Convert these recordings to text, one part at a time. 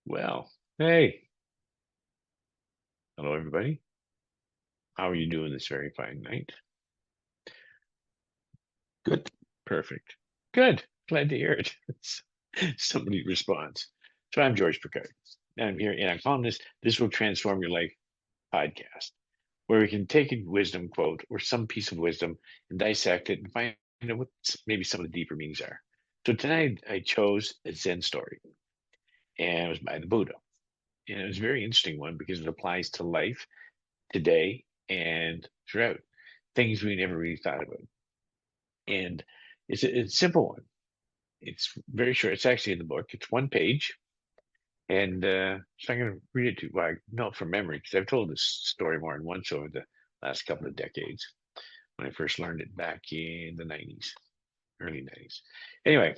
Well, hey, hello everybody. How are you doing this very fine night? Good. Perfect. Good. Glad to hear it. Somebody responds. So I'm George Picard. And I'm here and I'm calling this Will Transform Your Life podcast, where we can take a wisdom quote or some piece of wisdom and dissect it and find out what maybe some of the deeper meanings are. So tonight I chose a Zen story, and it was by the Buddha. And it was a very interesting one because it applies to life today and throughout, things we never really thought about. And it's a simple one. It's very short. It's actually in the book. It's one page. And so I'm going to read it to you. Well, I know it from memory because I've told this story more than once over the last couple of decades when I first learned it back in the 90s, early 90s. Anyway,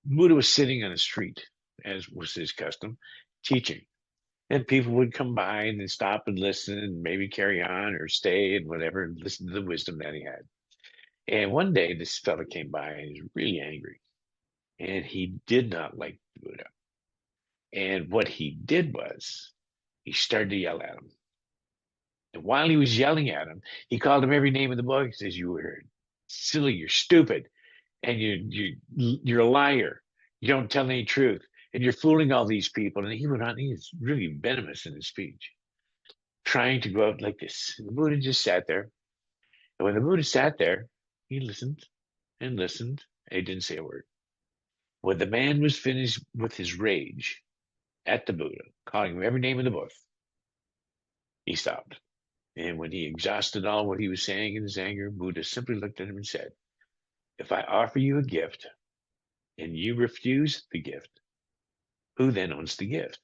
Buddha was sitting on the street, as was his custom, teaching. And people would come by and then stop and listen and maybe carry on or stay and whatever and listen to the wisdom that he had. And one day, this fellow came by and he was really angry, and he did not like the Buddha. And what he did was he started to yell at him. And while he was yelling at him, he called him every name in the book. He says, "You were silly, you're stupid, and you're a liar. You don't tell any truth, and you're fooling all these people." And he went on. He was really venomous in his speech, trying to go out like this. And the Buddha just sat there. And when the Buddha sat there, he listened and listened, and he didn't say a word. When the man was finished with his rage at the Buddha, calling him every name in the book, he stopped. And when he exhausted all what he was saying in his anger, Buddha simply looked at him and said, "If I offer you a gift and you refuse the gift, who then owns the gift?"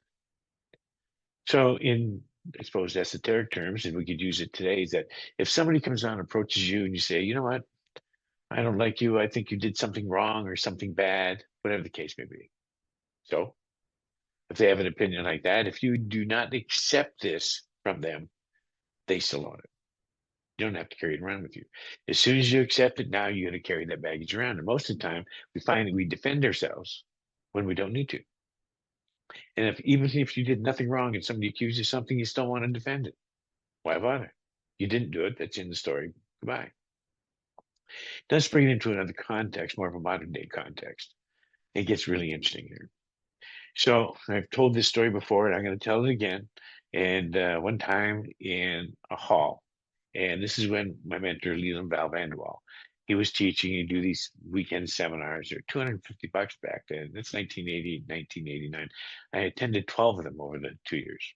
So, in I suppose esoteric terms, and we could use it today, is that if somebody comes on, approaches you, and you say, "You know what? I don't like you. I think you did something wrong or something bad," whatever the case may be. So, if they have an opinion like that, if you do not accept this from them, they still own it. You don't have to carry it around with you. As soon as you accept it, now you got to carry that baggage around. And most of the time, we find that we defend ourselves when we don't need to. And if even if you did nothing wrong and somebody accuses you of something, you still want to defend it. Why bother? You didn't do it. That's in the story. Goodbye. Let's bring it into another context, more of a modern day context. It gets really interesting here. So I've told this story before, and I'm going to tell it again. And one time in a hall, and this is when my mentor, Leland Val Vanderwall, he was teaching. He'd do these weekend seminars. They're $250 back then. That's 1980, 1989. I attended 12 of them over the 2 years.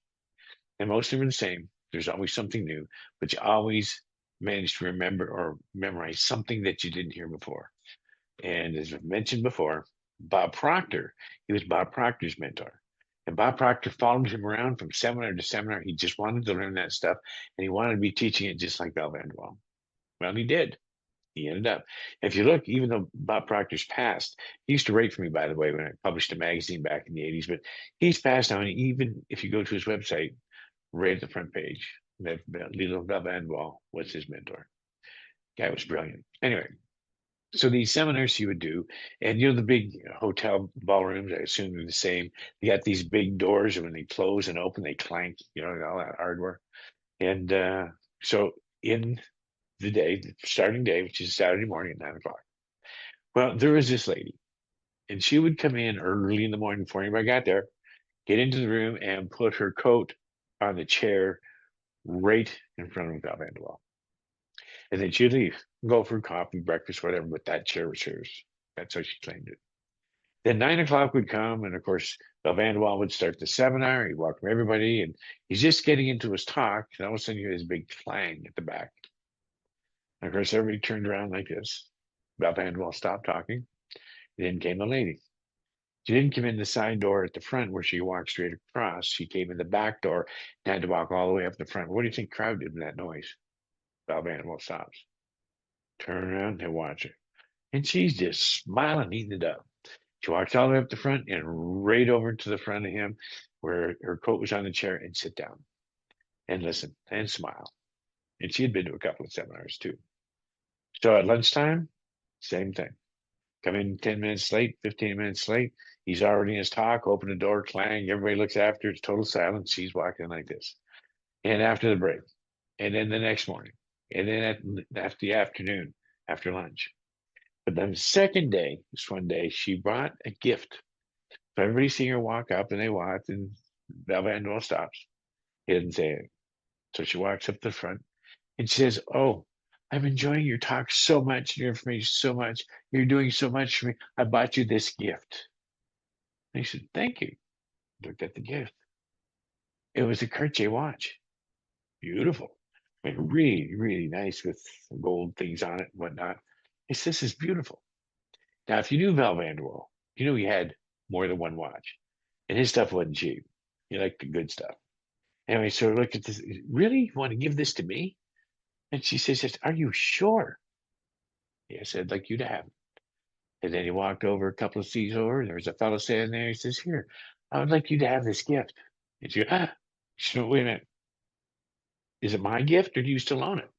And most of them are the same. There's always something new, but you always manage to remember or memorize something that you didn't hear before. And as I've mentioned before, Bob Proctor, he was Bob Proctor's mentor. And Bob Proctor followed him around from seminar to seminar. He just wanted to learn that stuff, and he wanted to be teaching it just like Bell Vanderwall. Well, he did. He ended up. If you look, even though Bob Proctor's passed, he used to write for me, by the way, when I published a magazine back in the 80s, but he's passed now. And even if you go to his website, right at the front page, that Lilo Bell Vanderwall was his mentor. Guy was brilliant. Anyway, so these seminars he would do, and the big hotel ballrooms, I assume they're the same. They got these big doors, and when they close and open, they clank, all that hardware. And so in the day, the starting day, which is Saturday morning at 9 o'clock, well, there was this lady, and she would come in early in the morning before anybody got there, get into the room, and put her coat on the chair right in front of Val Vanderwall. And then she'd leave, go for coffee, breakfast, whatever, but that chair was hers. That's how she claimed it. Then 9 o'clock would come, and of course, Bill Vanderwall would start the seminar. He'd welcome everybody, and he's just getting into his talk, and all of a sudden, you hear this big clang at the back. And of course, everybody turned around like this. Bill Vanderwall stopped talking. Then came a lady. She didn't come in the side door at the front where she walked straight across. She came in the back door and had to walk all the way up the front. What do you think the crowd did with that noise? Bill Vanderwall stops. Turn around and watch her. And she's just smiling, eating it up. She walks all the way up the front and right over to the front of him where her coat was on the chair and sit down and listen and smile. And she had been to a couple of seminars too. So at lunchtime, same thing. Come in 10 minutes late, 15 minutes late. He's already in his talk, open the door, clang. Everybody looks after. It's total silence. She's walking like this. And after the break, and then the next morning, and then after the afternoon, after lunch. But then the second day, this one day, she brought a gift. So everybody seeing her walk up, and they walked, and Val Vanderwall stops. He didn't say anything. So she walks up the front, and she says, "Oh, I'm enjoying your talk so much, your information so much. You're doing so much for me. I bought you this gift." And he said, "Thank you." Looked at the gift. It was a Cartier watch. Beautiful. Like really, really nice with gold things on it and whatnot. He says, "This is beautiful." Now, if you knew Val Vanderwall, you knew he had more than one watch. And his stuff wasn't cheap. He liked the good stuff. Anyway, so look at this. "Really? You want to give this to me?" And she says, "Yes, are you sure?" Yes, I'd like you to have it. And then he walked over a couple of seats over, and there was a fellow standing there. He says, "Here, I would like you to have this gift." And she goes, She said, "Wait a minute. Is it my gift or do you still own it?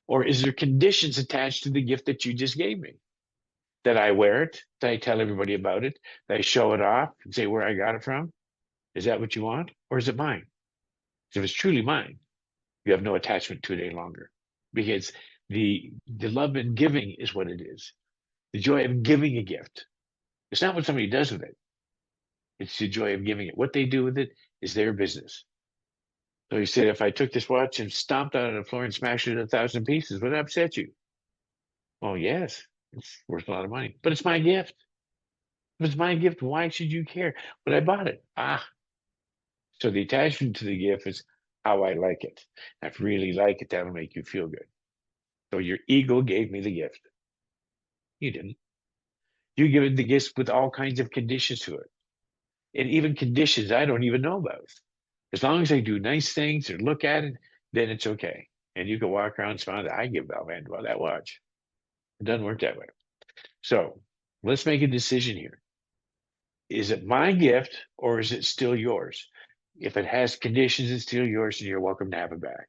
Or is there conditions attached to the gift that you just gave me? That I wear it? That I tell everybody about it? That I show it off and say where I got it from? Is that what you want? Or is it mine? If it's truly mine, you have no attachment to it any longer. Because the love and giving is what it is. The joy of giving a gift. It's not what somebody does with it. It's the joy of giving it. What they do with it is their business. So he said, if I took this watch and stomped it on the floor and smashed it in 1,000 pieces, would it upset you? Well, yes, it's worth a lot of money, but it's my gift. If it's my gift, why should you care? But I bought it. So the attachment to the gift is how I like it. If I really like it, that'll make you feel good. So your ego gave me the gift. You didn't. You give it the gift with all kinds of conditions to it. And even conditions I don't even know about. As long as I do nice things or look at it, then it's okay. And you can walk around smiling. I give Val Vanderwall that watch. It doesn't work that way. So let's make a decision here. Is it my gift or is it still yours? If it has conditions, it's still yours, and you're welcome to have it back.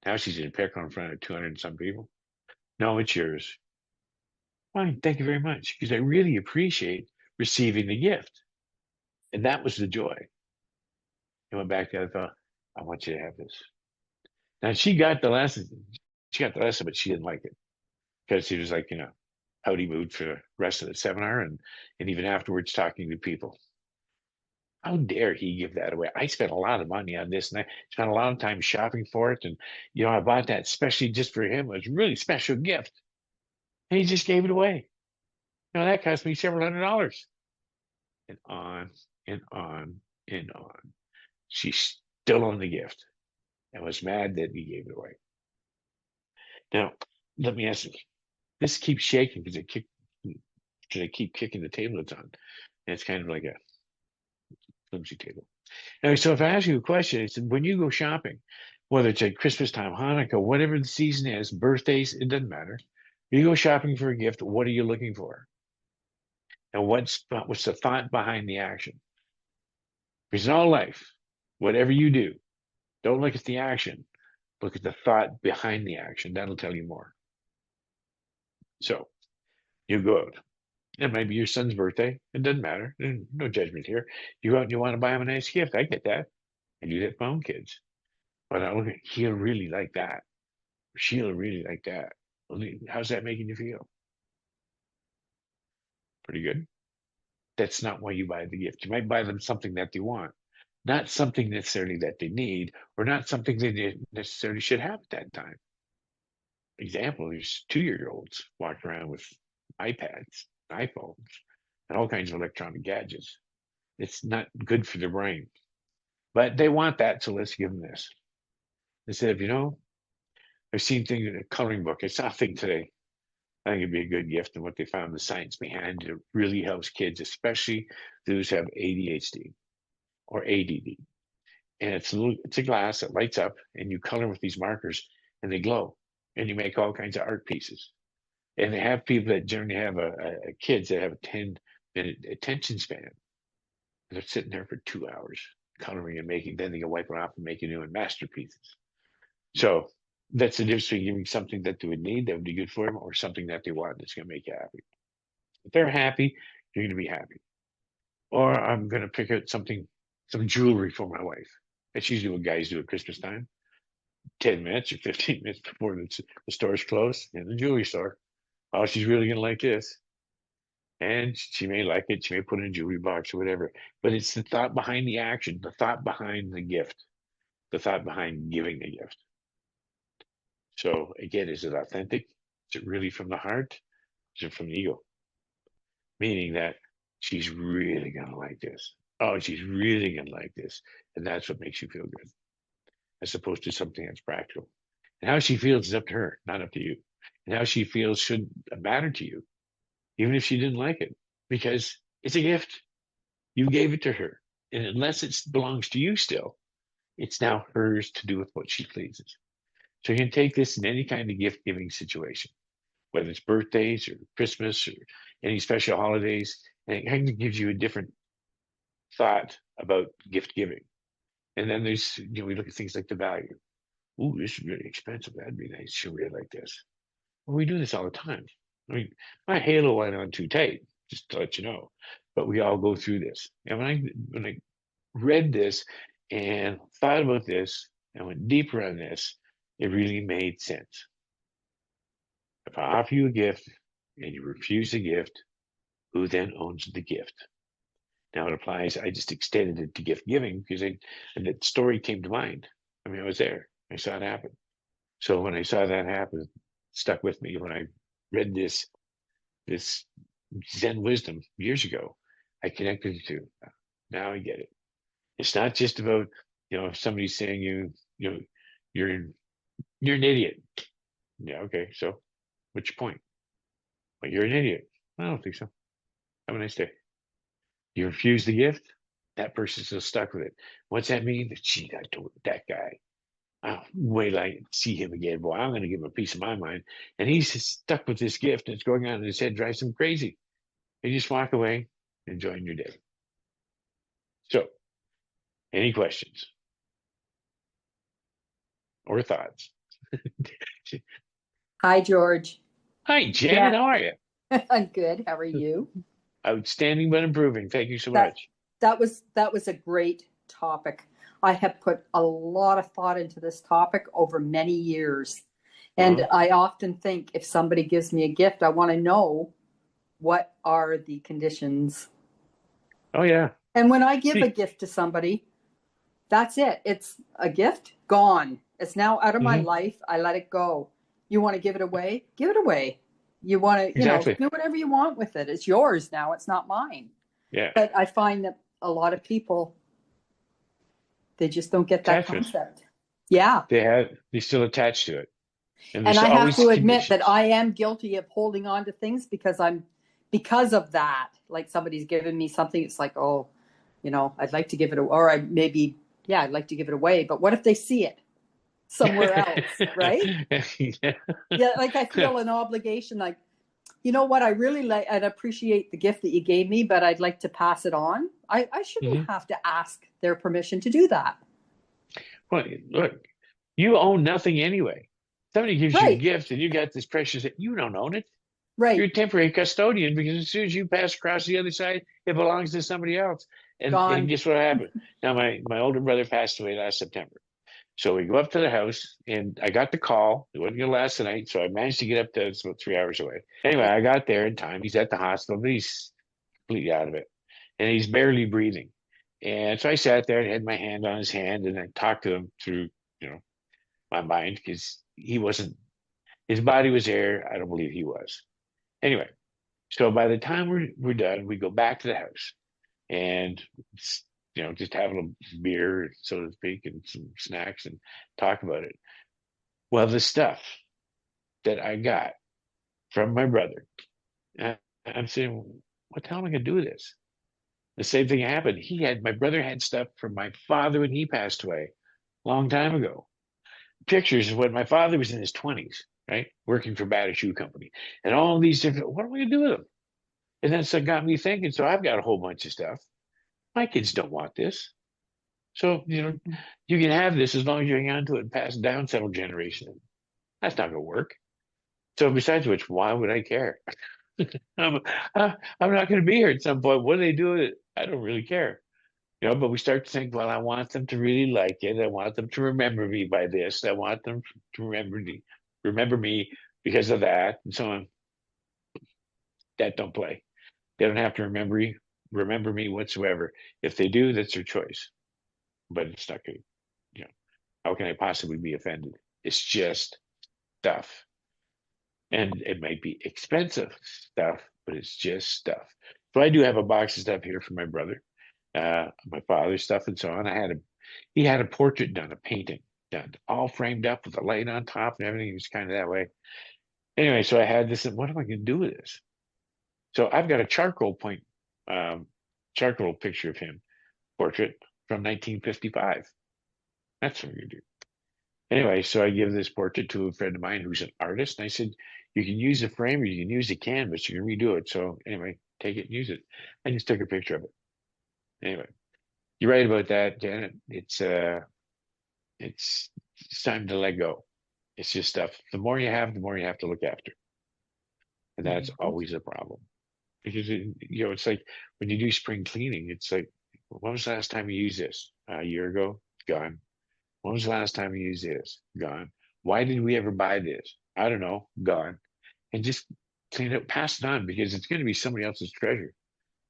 Now she's in a pickle in front of 200 and some people. No, it's yours. Fine, thank you very much, because I really appreciate receiving the gift. And that was the joy. I went back there, I thought, I want you to have this. Now she got the lesson. She got the lesson, but she didn't like it because she was like, howdy mood for the rest of the seminar and even afterwards talking to people. How dare he give that away? I spent a lot of money on this and I spent a lot of time shopping for it. And, I bought that especially just for him. It was a really special gift. And he just gave it away. That cost me several $100s. And on and on and on. She still owned the gift and was mad that he gave it away. Now, let me ask you, this keeps shaking because I keep kicking the table it's on. And it's kind of like a flimsy table. Anyway, so if I ask you a question, it's when you go shopping, whether it's at Christmas time, Hanukkah, whatever the season is, birthdays, it doesn't matter. You go shopping for a gift, what are you looking for? And what's the thought behind the action? Because in all life, whatever you do, don't look at the action, look at the thought behind the action. That'll tell you more. So you go out. It might be your son's birthday. It doesn't matter. There's no judgment here. You go out and you want to buy him a nice gift. I get that. I do that for my own kids. But I look at, he'll really like that. She'll really like that. How's that making you feel? Pretty good. That's not why you buy the gift. You might buy them something that they want, not something necessarily that they need, or not something they necessarily should have at that time. Example, there's 2-year-olds walking around with iPads, iPhones, and all kinds of electronic gadgets. It's not good for their brain. But they want that, so let's give them this. Instead of, I've seen things in a coloring book. I saw a thing today. I think it'd be a good gift, and what they found the science behind it really helps kids, especially those who have ADHD or ADD. And it's a glass that lights up, and you color with these markers, and they glow, and you make all kinds of art pieces. And they have people that generally have kids that have a 10-minute attention span. They're sitting there for 2 hours coloring and making. Then they can wipe it off and make new masterpieces. So that's the difference between giving something that they would need that would be good for them, or something that they want that's going to make you happy. If they're happy, you're going to be happy. Or I'm going to pick out some jewelry for my wife. That's usually what guys do at Christmas time. 10 minutes or 15 minutes before the store's closed in the jewelry store. Oh, she's really going to like this. And she may like it. She may put it in a jewelry box or whatever. But it's the thought behind the action, the thought behind the gift, the thought behind giving the gift. So again, is it authentic? Is it really from the heart? Is it from the ego? Meaning that she's really going to like this. Oh, she's really going to like this. And that's what makes you feel good, as opposed to something that's practical. And how she feels is up to her, not up to you. And how she feels should matter to you, even if she didn't like it, because it's a gift. You gave it to her. And unless it belongs to you still, it's now hers to do with what she pleases. So you can take this in any kind of gift giving situation, whether it's birthdays or Christmas or any special holidays, and it kind of gives you a different thought about gift giving. And then there's, we look at things like the value. Ooh, this is really expensive. That'd be nice. She'll really like this. Well, we do this all the time. I mean, my halo went on too tight, just to let you know. But we all go through this. And when I read this and thought about this and went deeper on this, it really made sense. If I offer you a gift and you refuse the gift, who then owns the gift? Now it applies. I just extended it to gift giving because that story came to mind. I mean, I was there. I saw it happen. So when I saw that happen, it stuck with me. When I read this Zen wisdom years ago, I connected the two. Now I get it. It's not just about, if somebody's saying you're an idiot. Yeah, okay. So what's your point? Well, you're an idiot. I don't think so. Have a nice day. You refuse the gift, that person's still stuck with it. What's that mean? Gee, I told that guy. Oh, wait till I see him again. Boy, I'm going to give him a piece of my mind. And he's stuck with this gift and it's going on in his head, drives him crazy. And you just walk away, enjoying your day. So, any questions or thoughts? Hi, George. Hi, Janet. Yeah, How are you? I'm good. How are you? Outstanding but improving. Thank you so That much. that was a great topic. I have put a lot of thought into this topic over many years. And Uh-huh. I often think if somebody gives me a gift, I want to know what are the conditions. Oh, yeah. And when I give a See, gift to somebody, that's it. It's a gift gone. It's now out of my hmm life. I let it go. You want to give it away? Give it away. You want to, exactly. do whatever you want with it. It's yours now. It's not mine. Yeah. But I find that a lot of people, they just don't get that Attachment. concept. Yeah. They still attached to it. And And there's I have always to admit that conditions. I am guilty of holding on to things because of that. Like somebody's given me something, it's like, oh, I'd like to give it, or I'd like to give it away. But what if they see it somewhere else, right? Yeah, like I feel an obligation, like, you know what, I really like and appreciate the gift that you gave me, but I'd like to pass it on. I shouldn't Mhm. have to ask their permission to do that. Well, look, you own nothing anyway. Somebody gives you a Right, gift and you got this precious, you don't own it. You're right. a temporary custodian because as soon as you pass across the other side, it belongs to somebody else. And Gone. guess what happened? Now my older brother passed away last September. So we go up to the house and I got the call. It wasn't gonna last the night, so I managed to get up there. It's about 3 hours away. Anyway, Yeah. I got there in time. He's at the hospital, but he's completely out of it. And he's barely breathing. And so I sat there and had my hand on his hand and I talked to him through, you know, my mind because he wasn't, his body was there. I don't believe he was. Anyway, so by the time we're done, we go back to the house and, just have a little beer, so to speak, and some snacks and talk about it. Well, the stuff that I got from my brother, I'm saying, what the hell am I going to do with this? The same thing happened. My brother had stuff from my father when he passed away a long time ago. Pictures of when my father was in his 20s, right? Working for Batter Shoe Company and all these different, what am I going to do with them? And then so it got me thinking. So I've got a whole bunch of stuff. My kids don't want this. So, you can have this as long as you hang on to it and pass it down several generations. That's not going to work. So besides which, why would I care? I'm, I'm not going to be here at some point. What do they do with it? I don't really care. But we start to think, well, I want them to really like it. I want them to remember me by this. I want them to remember me because of that, and so on. That don't play. They don't have to remember me whatsoever. If they do, that's their choice. But it's not good. You know, how can I possibly be offended? It's just stuff. And it might be expensive stuff, but it's just stuff. So I do have a box of stuff here for my brother, my father's stuff and so on. He had a portrait done, a painting done, all framed up with the light on top and everything. He was kind of that way. Anyway, so I had this, and what am I going to do with this? So I've got a um, charcoal picture of him, portrait from 1955. That's what I'm going to do. Anyway, so I give this portrait to a friend of mine who's an artist, and I said, "You can use the frame or you can use the canvas. You can redo it." So anyway, take it and use it. I just took a picture of it. Anyway, you're right about that, Janet. It's time to let go. It's just stuff. The more you have, the more you have to look after, and that's Mhm. always a problem because it's like when you do spring cleaning. It's like, when was the last time you used this? A year ago, gone. When was the last time you used this? Gone. Why did we ever buy this? I don't know. Gone. And just clean it, pass it on because it's going to be somebody else's treasure.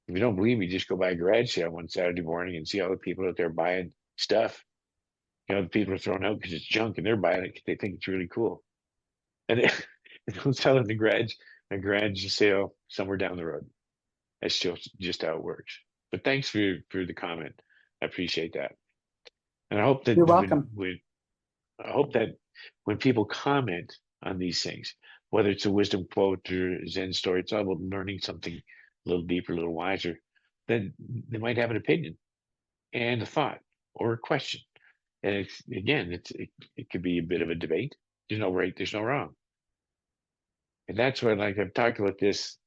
If you don't believe me, just go by a garage sale one Saturday morning and see all the people out there buying stuff. The people are throwing out because it's junk and they're buying it because they think it's really cool. And they'll sell it in a garage sale somewhere down the road. That's just how it works. But thanks for the comment. I appreciate that. And I hope that You're welcome. I hope that when people comment on these things, whether it's a wisdom quote or Zen story, it's all about learning something a little deeper, a little wiser, then they might have an opinion and a thought or a question. And it could be a bit of a debate. There's no right, there's no wrong. And that's what, like, I've talked about this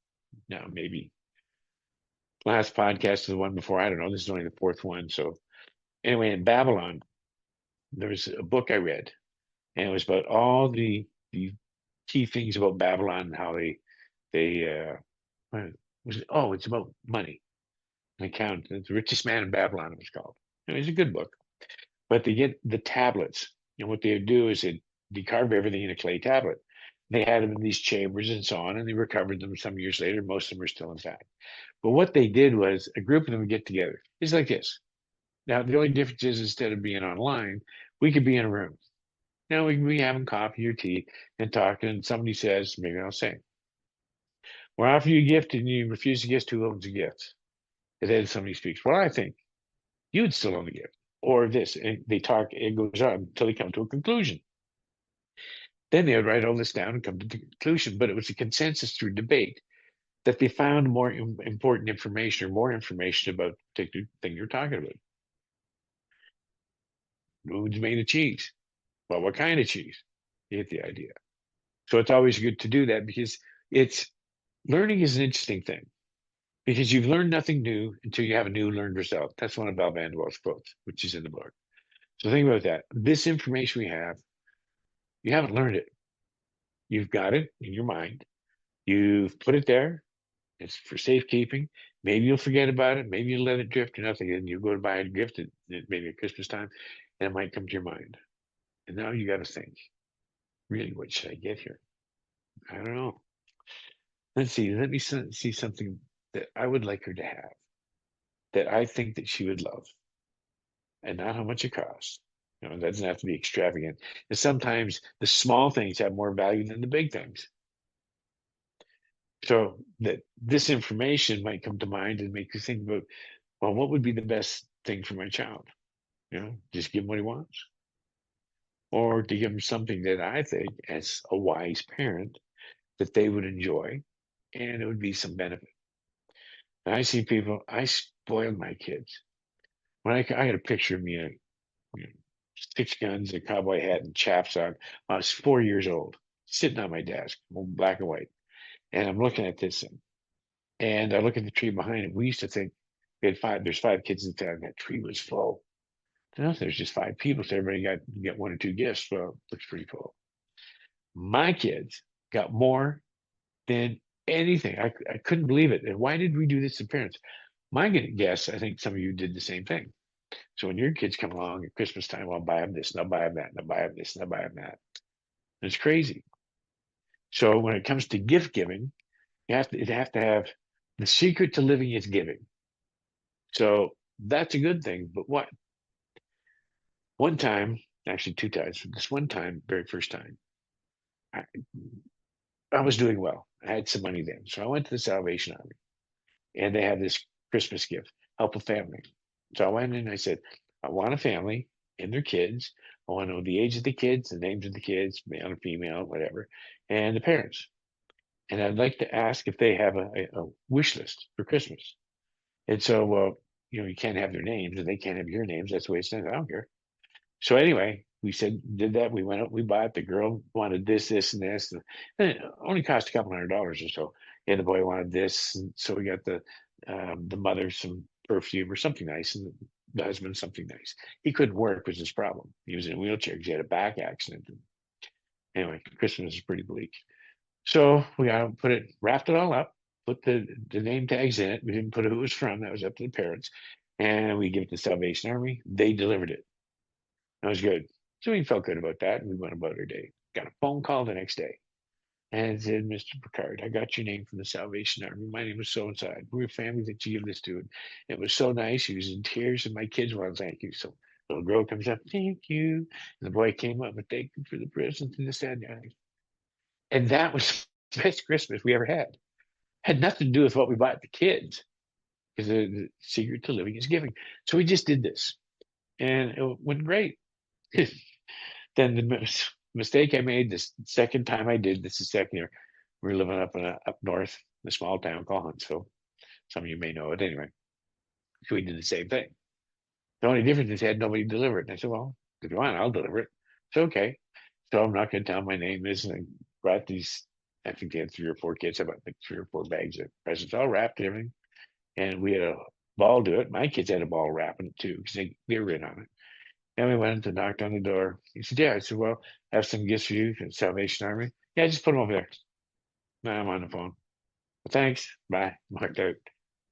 now, maybe last podcast or the one before. I don't know. This is only the fourth one. So anyway, in Babylon, there was a book I read, and it was about all the key things about Babylon and how they what was it? Oh, it's about money. An account. The richest man in Babylon, it was called. It was a good book. But they get the tablets. And what they would do is they carve everything in a clay tablet. They had them in these chambers and so on, and they recovered them some years later. Most of them are still intact. But what they did was a group of them would get together. It's like this. Now, the only difference is instead of being online, we could be in a room. Now we can be having coffee or tea and talking, and somebody says, maybe I'll say, "We're offering you a gift and you refuse the gift, who owns the gift?" And then somebody speaks, "Well, I think you would still own the gift." Or this, and they talk, it goes on until they come to a conclusion. Then they would write all this down and come to the conclusion. But it was a consensus through debate that they found more important information or more information about the thing you're talking about. Who's made of cheese? Well, what kind of cheese? You get the idea. So it's always good to do that because it's learning is an interesting thing because you've learned nothing new until you have a new learned result. That's one of Bal Vanderwal's quotes, which is in the book. So think about that. This information we have, you haven't learned it. You've got it in your mind. You've put it there. It's for safekeeping. Maybe you'll forget about it. Maybe you'll let it drift or nothing. And you go to buy a gift at maybe at Christmas time, and it might come to your mind. And now you got to think, really, what should I get here? I don't know. Let's see. Let me see something that I would like her to have that I think that she would love, and not how much it costs. It doesn't have to be extravagant. And sometimes the small things have more value than the big things. So that this information might come to mind and make you think about, well, what would be the best thing for my child? Just give him what he wants, or to give him something that I think, as a wise parent, that they would enjoy, and it would be some benefit. And I see people. I spoiled my kids. When I had a picture of me, you know, six guns, a cowboy hat, and chaps on. I was 4 years old, sitting on my desk, black and white, and I'm looking at this thing, and I look at the tree behind it. We used to think we had five. There's five kids in town. That tree was full. No, there's just five people, so everybody got one or two gifts. Well, looks pretty cool. My kids got more than anything. I couldn't believe it. And why did we do this to parents? My guess, I think some of you did the same thing. So when your kids come along at Christmas time, I'll buy them this, and I'll buy them that, and I'll buy them this, and I'll buy them that. It's crazy. So when it comes to gift giving, you have to have the secret to living is giving. So that's a good thing. But what one time, actually two times, but this one time, very first time, I, I was doing well. I had some money then. So I went to the Salvation Army and they had this Christmas gift, help a family. So I went in and I said, I want a family and their kids. I want to know the age of the kids, the names of the kids, male or female, whatever, and the parents. And I'd like to ask if they have a wish list for Christmas. And so, you can't have their names and they can't have your names. That's the way it's done. I don't care. So anyway, we said, did that. We went up, we bought it. The girl wanted this, this, and this. And it only cost a couple $100 or so. And the boy wanted this. And so we got the mother some perfume or something nice, and the husband something nice. He couldn't work, was his problem. He was in a wheelchair because he had a back accident. Anyway, Christmas is pretty bleak. So we got put it, wrapped it all up, put the name tags in it. We didn't put who it was from. That was up to the parents. And we give it to Salvation Army. They delivered it. That was good. So we felt good about that, and we went about our day. Got a phone call the next day, and it said, "Mr. Picard, I got your name from the Salvation Army. My name is so and so. We're a family that you give this to." And it was so nice. He was in tears, and my kids wanted to thank you. So the little girl comes up, "Thank you," and the boy came up, "And thank you for the present and this that and the other." And that was the best Christmas we ever had. Had nothing to do with what we bought the kids, because the secret to living is giving. So we just did this, and it went great. Then the mistake I made this second time I did this, the second year, we were living up north in a small town called Huntsville. Some of you may know it anyway. So we did the same thing. The only difference is I had nobody deliver it. And I said, well, if you want, I'll deliver it. It's okay. So I'm not going to tell my name is. And I brought these, I think they had 3 or 4 kids. I bought like 3 or 4 bags of presents, all wrapped and everything. And we had a ball do it. My kids had a ball wrapping it too, because they were in on it. And we went and knocked on the door. He said, yeah. I said, well, I have some gifts for you from Salvation Army. Yeah, just put them over there. No, I'm on the phone. Well, thanks. Bye. Marked out.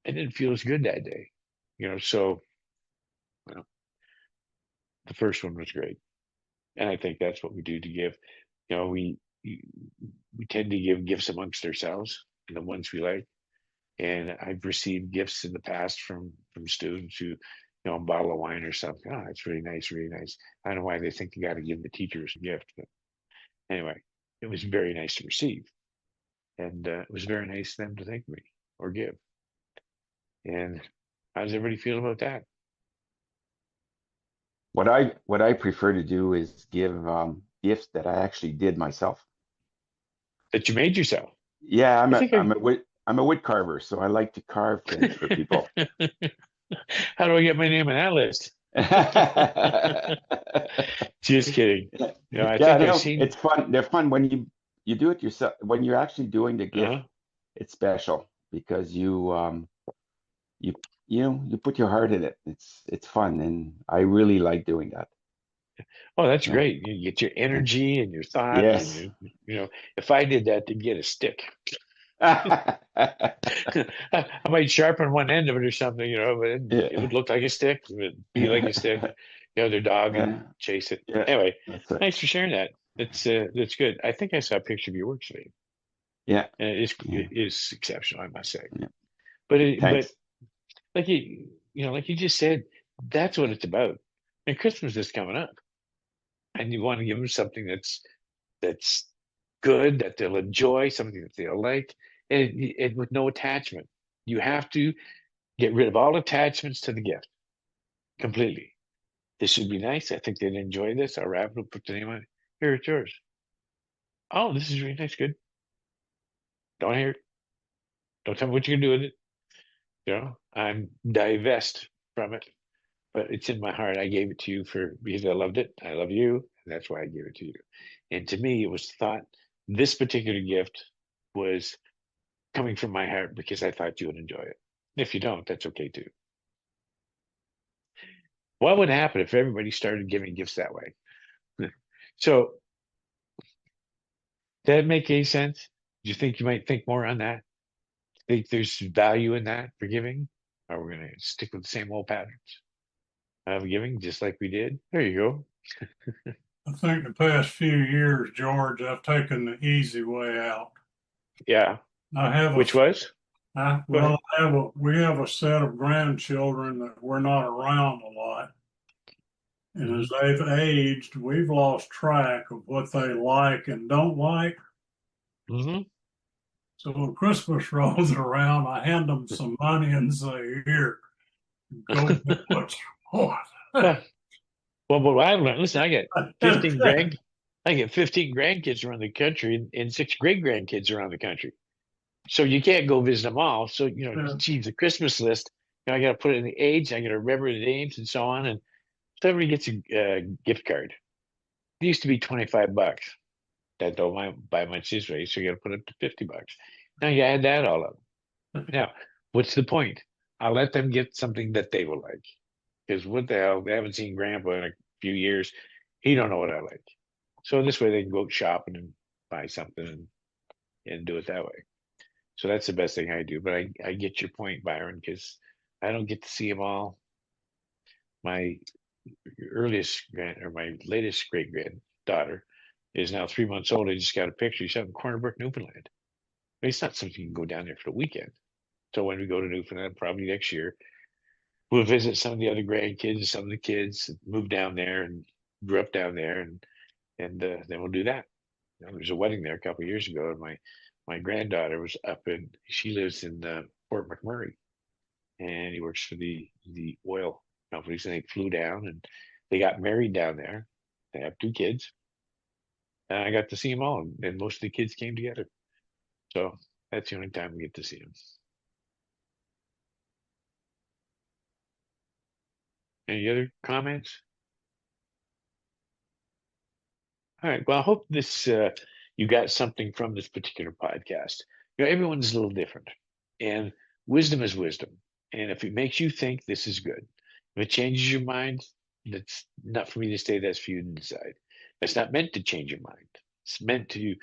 I didn't feel as good that day. So well, the first one was great. And I think that's what we do to give. You know, we we tend to give gifts amongst ourselves, the ones we like. And I've received gifts in the past from students who, a bottle of wine or something. Oh, it's really nice, really nice. I don't know why they think they got to give the teachers a gift, but anyway, it was very nice to receive, and it was very nice of them to thank me or give. And how does everybody feel about that? What I prefer to do is give gifts that I actually did myself. That you made yourself. Yeah, I think I'm a wood carver, so I like to carve things for people. How do I get my name on that list? Just kidding. I Yeah, think I've no, seen. it's fun. They're fun when you do it yourself. When you're actually doing the gift, Uh-huh. it's special because you you put your heart in it. It's fun, and I really like doing that. Oh, that's Yeah. great. You get your Yeah. energy and your thought, and Yes. if I did that, to get a stick. I might sharpen one end of it or something, but it Yeah. would look like a stick. It would be like a stick. Their dog Yeah. and chase it. Yeah. Anyway, That's right. thanks for sharing that. That's good. I think I saw a picture of your work today, Yeah. and Yeah. it is exceptional, I must say. Yeah. But Thanks. like you just said, that's what it's about. And Christmas is coming up, and you want to give them something that's good, that they'll enjoy, something that they'll like, and with no attachment. You have to get rid of all attachments to the gift completely. This should be nice. I think they'd enjoy this. I'll wrap it up, put the name on it. Here, it's yours. Oh, this is really nice. Good. Don't hear it. Don't tell me what you can do with it. I'm divest from it, but it's in my heart. I gave it to you because I loved it. I love you, and that's why I gave it to you. And to me, it was thought this particular gift was coming from my heart because I thought you would enjoy it. If you don't, that's okay too. What would happen if everybody started giving gifts that way? So, does that make any sense? Do you think you might think more on that? Think there's value in that for giving? Or we're going to stick with the same old patterns of giving just like we did? There you go. I think the past few years, George, I've taken the easy way out. Yeah. I have Which was? Go ahead. we have a set of grandchildren that we're not around a lot. And as they've aged, we've lost track of what they like and don't like. Mm-hmm. So when Christmas rolls around, I hand them some money and say, "Here, go get what you want." Well, what I've learned, listen, I get 15 grandkids around the country and 6 great grandkids around the country. So you can't go visit them all. So, geez, the Christmas list, I got to put it in the age, I got to remember the names and so on. And so everybody gets a gift card. It used to be $25. That don't buy much this way. So you got to put it to $50. Now you add that all up. Now, what's the point? I'll let them get something that they will like. Because what the hell? They haven't seen Grandpa in a few years. He don't know what I like. So this way they can go shopping and buy something and do it that way. So that's the best thing I do. But I get your point, Byron, because I don't get to see them all. My my latest great granddaughter is now 3 months old. I just got a picture. She's out in Corner Brook, Newfoundland. But it's not something you can go down there for the weekend. So when we go to Newfoundland, probably next year, we'll visit some of the other grandkids, some of the kids that moved down there and grew up down there, and then we'll do that. There was a wedding there a couple of years ago, and my granddaughter was up in. She lives in Fort McMurray, and he works for the oil companies. And they flew down, and they got married down there. They have 2 kids, and I got to see them all, and most of the kids came together. So that's the only time we get to see them. Any other comments? All right. Well, I hope this you got something from this particular podcast. Everyone's a little different, and wisdom is wisdom. And if it makes you think, this is good. If it changes your mind, that's not for me to say. That's for you to decide. That's not meant to change your mind. It's meant to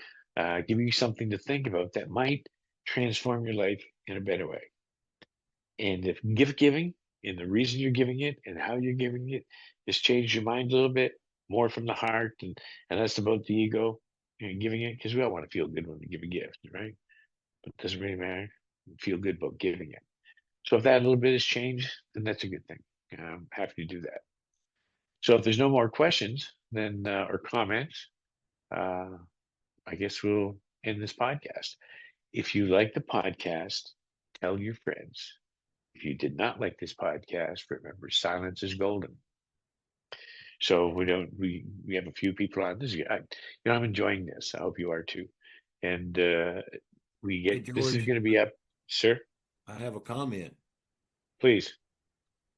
give you something to think about that might transform your life in a better way. And if gift giving and the reason you're giving it and how you're giving it has changed your mind a little bit, more from the heart and less about the ego and giving it, because we all want to feel good when we give a gift, right? But it doesn't really matter. We feel good about giving it. So if that little bit has changed, then that's a good thing. I'm happy to do that. So if there's no more questions then or comments, I guess we'll end this podcast. If you like the podcast, tell your friends. If you did not like this podcast, remember silence is golden. So we have a few people on this. I'm enjoying this. I hope you are too. And Hey, this is George, going to be up, sir. I have a comment. Please.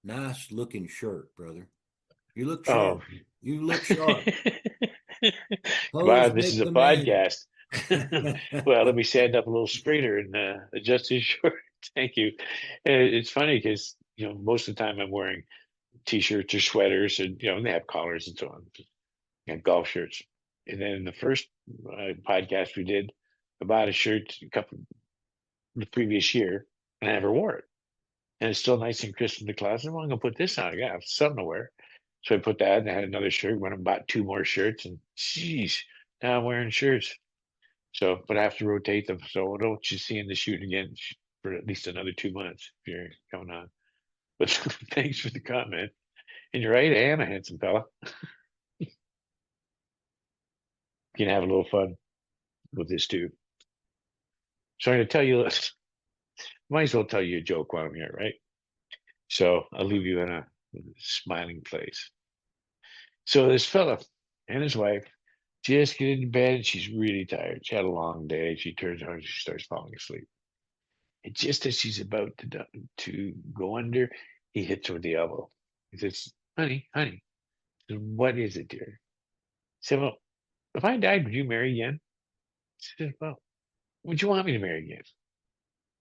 Nice looking shirt, brother. You look Oh, sharp. You look sharp. wow, Clothes this is make a the man. podcast. Well, let me stand up a little straighter and adjust this short. Thank you. It's funny because most of the time I'm wearing t-shirts or sweaters, and they have collars and so on, and golf shirts. And then the first podcast we did, I bought a shirt the previous year, and I never wore it, and it's still nice and crisp in the closet. Well, I'm gonna put this on. I got something to wear, so I put that, and I had another shirt. Went and bought 2 more shirts, and geez, now I'm wearing shirts. So, but I have to rotate them. So I don't you see in the shoot again for at least another 2 months if you're coming on. But thanks for the comment. And you're right, I am a handsome fella. You can have a little fun with this too. So I'm going to tell you this. Might as well tell you a joke while I'm here, right? So I'll leave you in a smiling place. So this fella and his wife just get into bed, and she's really tired. She had a long day. She turns on, she starts falling asleep. And just as she's about to go under, he hits her with the elbow. He says, honey, what is it, dear? He said, well, if I died, would you marry again? She said, well, would you want me to marry again?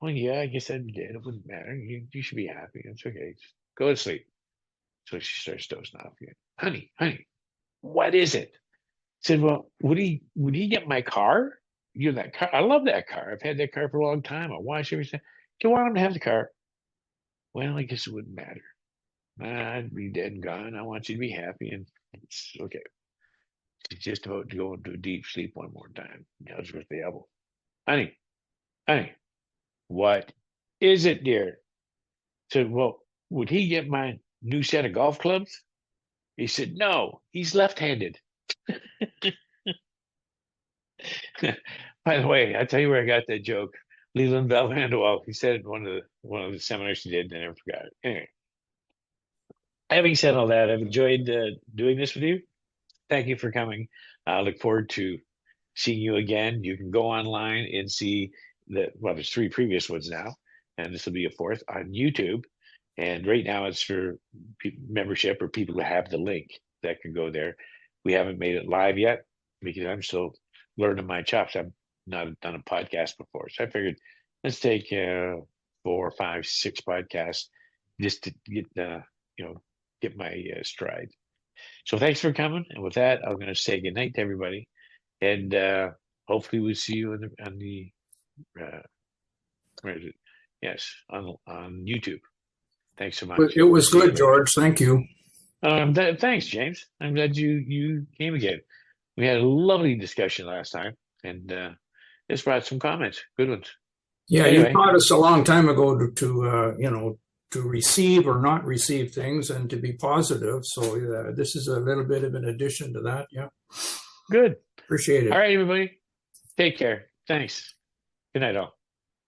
Well, yeah, I guess I'd be dead. It wouldn't matter. You should be happy. It's okay. Just go to sleep. So she starts dozing off again. Honey, what is it? I said, well, would he get my car? you that car. I love that car. I've had that car for a long time. I wash everything. Do you want him to have the car? Well, I guess it wouldn't matter. I'd be dead and gone. I want you to be happy, and it's okay. She's just about to go into a deep sleep one more time. Yells with the elbow. Honey, what is it, dear? Said, well, would he get my new set of golf clubs? He said, no, he's left-handed. By the way, I'll tell you where I got that joke. Leland Bell Vanderwall, he said it in one of the seminars he did, and I never forgot it. Anyway, having said all that, I've enjoyed doing this with you. Thank you for coming. I look forward to seeing you again. You can go online and see there's 3 previous ones now, and this will be a 4th on YouTube. And right now it's for membership or people who have the link that can go there. We haven't made it live yet because I'm still learning my chops. I've not done a podcast before. So I figured let's take 4, 5, 6 podcasts just to get my stride. So thanks for coming. And with that, I'm going to say goodnight to everybody. And hopefully we'll see you on the where is it? Yes, on YouTube. Thanks so much. It was good, George. Thank you. Thanks, James. I'm glad you came again. We had a lovely discussion last time, and this brought some comments, good ones. Yeah, Anyway. you taught us a long time ago to receive or not receive things and to be positive. So this is a little bit of an addition to that. Yeah. Good. Appreciate it. All right, everybody. Take care. Thanks. Good night, all.